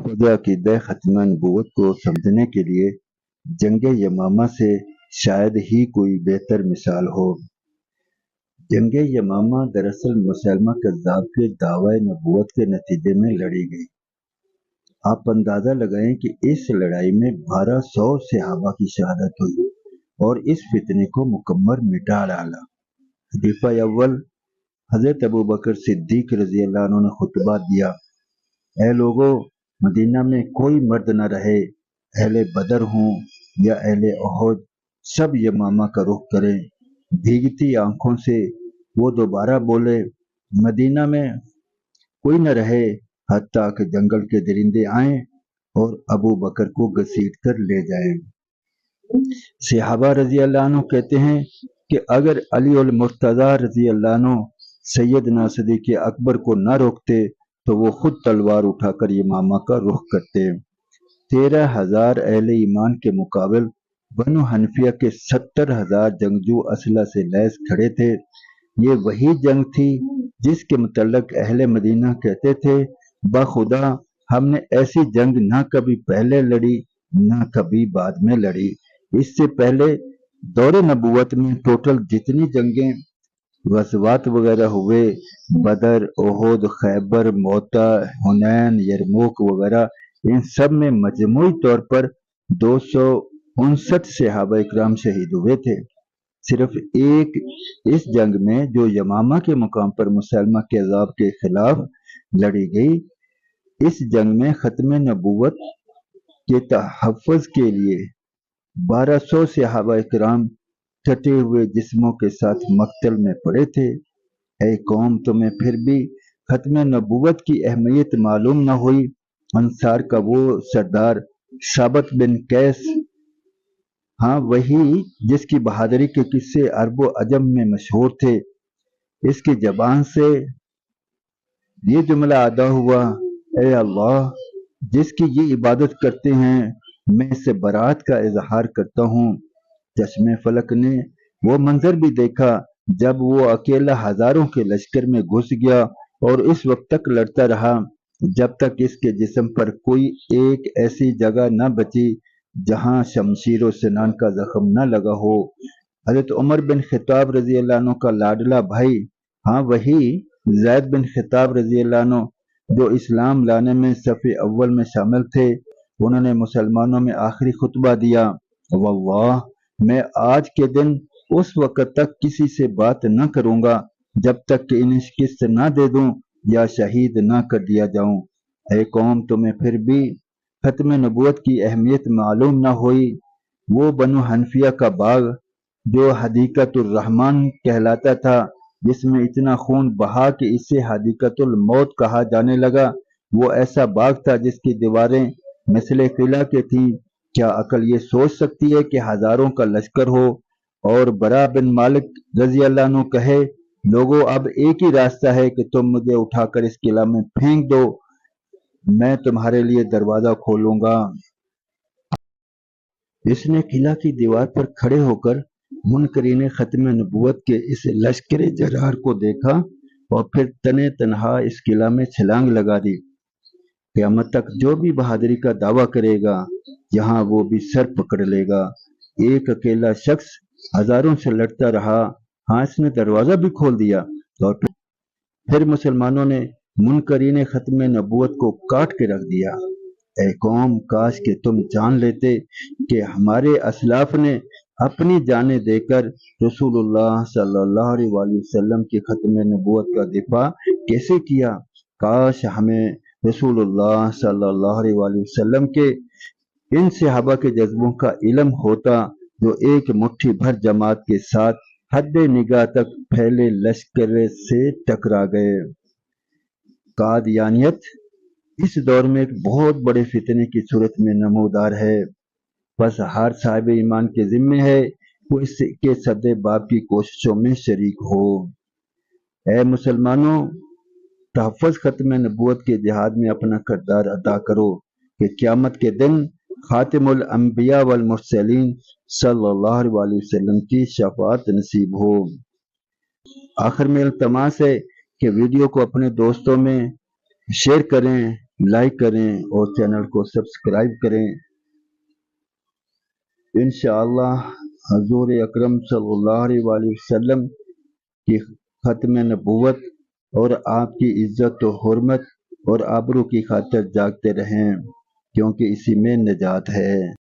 खुद अकीदे ख़त्म नबूवत को समझने के लिए जंग यमामा से शायद ही कोई बेहतर मिसाल हो। जंग यमामा दरअसल मुसैलमा कज़्ज़ाब के दावे नबूवत के नतीजे में लड़ी गई। आप अंदाज़ा लगाएं कि इस लड़ाई में 1200 सहाबा की शहादत हुई और इस फितने को मुकम्मल मिटा डाला। खलीफा अव्वल हज़रत अबू बकर सिद्दीक रज़ी अल्लाह अन्हु ने खुतबा दिया, ऐ लोगों, मदीना में कोई मर्द न रहे, अहले बदर हों या अहले उहद, सब यमामा का रुख करें। भीगती आंखों से वो दोबारा बोले, मदीना में कोई न रहे हत्ता कि जंगल के दरिंदे आएं और अबू बकर को घसीट कर ले जाएं। सहाबा रजी अल्लाह अन्हु कहते हैं कि अगर अली उल मुर्तज़ा रजी अल्लाह अन्हु सैयदना सिद्दीक़ अकबर को न रोकते तो वो खुद तलवार उठाकर यमामा का रुख करते। 13,000 अहले ईमान के मुकाबिल बनु हनफिया के 70,000 जंगजू असला से लैस खड़े थे। ये वही जंग थी जिसके मुतल्लक अहले मदीना कहते थे, बखुदा हमने ऐसी जंग ना कभी पहले लड़ी ना कभी बाद में लड़ी। इससे पहले दौरे नबूवत में टोटल जितनी जंगें गज़वात वगैरह हुए, बदर, ओहद, खैबर, मोता, हुनैन, यरमूक वगैरह, इन सब में मजमूई तौर पर 259 सहाबा इकराम शहीद हुए थे। सिर्फ एक इस जंग में जो यमामा के मुकाम पर मुसैलमा कज़्ज़ाब के खिलाफ लड़ी गई, इस जंग में खत्म नबूवत के तहफ़्फ़ुज़ के लिए 1200 सहाबा इकराम कटे हुए जिस्मों के साथ मक्तल में पड़े थे। ऐ कौम, तुम्हें फिर भी खत्म नबूवत की अहमियत मालूम न हुई। अंसार का वो सरदार शाबत बिन कैस, हाँ वही जिसकी बहादुरी के किस्से अरब व अजम में मशहूर थे, इसकी जबान से ये जुमला अदा हुआ, ऐ अल्लाह, जिसकी ये इबादत करते हैं मैं इससे बरात का इजहार करता हूँ। चश्मे फलक ने वो मंजर भी देखा जब वो अकेला हजारों के लश्कर में घुस गया और इस वक्त तक लड़ता रहा जब तक इसके जिस्म पर कोई एक ऐसी जगह न बची जहां शमशीर और सिनान का जख्म न लगा हो। हजरत उमर बिन खिताब रजी अल्लाह अन्हु का लाडला भाई, हाँ वही ज़ैद बिन खिताब रजी अल्लाह अन्हु जो इस्लाम लाने में सफ़े अव्वल में शामिल थे, उन्होंने मुसलमानों में आखिरी खुतबा दिया, वल्लाह मैं आज के दिन उस वक़्त तक किसी से बात न करूंगा जब तक कि इन्हें शिकस्त न दे दूं या शहीद न कर दिया जाऊं। ऐ कौम, तुम्हें फिर भी खत्म नबूवत की अहमियत मालूम न हुई। वो बनु हनफिया का बाग जो हदीकतुर रहमान कहलाता था, जिसमें इतना खून बहा कि इसे हदीकतुल मौत कहा जाने लगा, वो ऐसा बाग था जिसकी दीवारें मिसले किला के थीं। क्या अकल ये सोच सकती है कि हजारों का लश्कर हो और बरा बिन मालिक रजी अल्लाह अन्हु कहे, लोगों अब एक ही रास्ता है कि तुम मुझे उठाकर इस किला में फेंक दो, मैं तुम्हारे लिए दरवाजा खोलूंगा। इसने किला की दीवार पर खड़े होकर मुनकरीन खत्म नबूवत के इस लश्कर जरार को देखा और फिर तने तनहा इस किला में छलांग लगा दी। क़यामत तक जो भी बहादुरी का दावा करेगा, यहाँ वो भी सर पकड़ लेगा। एक अकेला शख्स हजारों से लड़ता रहा, हाँ इसने दरवाजा भी खोल दिया। और फिर मुसलमानों ने मुनकरीन खत्म नबूवत को काट के रख दिया। ऐ कौम, काश के तुम जान लेते कि हमारे असलाफ ने अपनी जानें देकर रसूलुल्लाह सल्लल्लाहु अलैहि वसल्लम की खत्म नबूवत का दिफा कैसे किया। काश हमें रसूलुल्लाह सल्लल्लाहु अलैहि वसल्लम के इन सहाबा के जज्बों का इल्म होता जो एक मुट्ठी भर जमात के साथ हद निगाह तक फैले लश्कर से टकरा गए। कादियानियत इस दौर में एक बहुत बड़े फितने की सूरत में नमूदार है। बस हर साहिब ईमान के जिम्मे है वो इसके सदे बाब की कोशिशों में शरीक हो। ऐ मुसलमानों, तहफ़्फ़ुज़ खत्म नबूवत के जिहाद में अपना किरदार अदा करो कि क़यामत के दिन खातिमुल अंबिया वल मुरसलीन सल्लल्लाहु अलैहि वसल्लम की शफ़ाअत नसीब हो। आखिर में इल्तमास है कि वीडियो को अपने दोस्तों में शेयर करें لائک کریں اور چینل کو سبسکرائب کریں۔ انشاءاللہ حضور اکرم صلی اللہ علیہ وآلہ وسلم کی ختم نبوت اور آپ کی عزت و حرمت اور آبرو کی خاطر جاگتے رہیں، کیونکہ اسی میں نجات ہے۔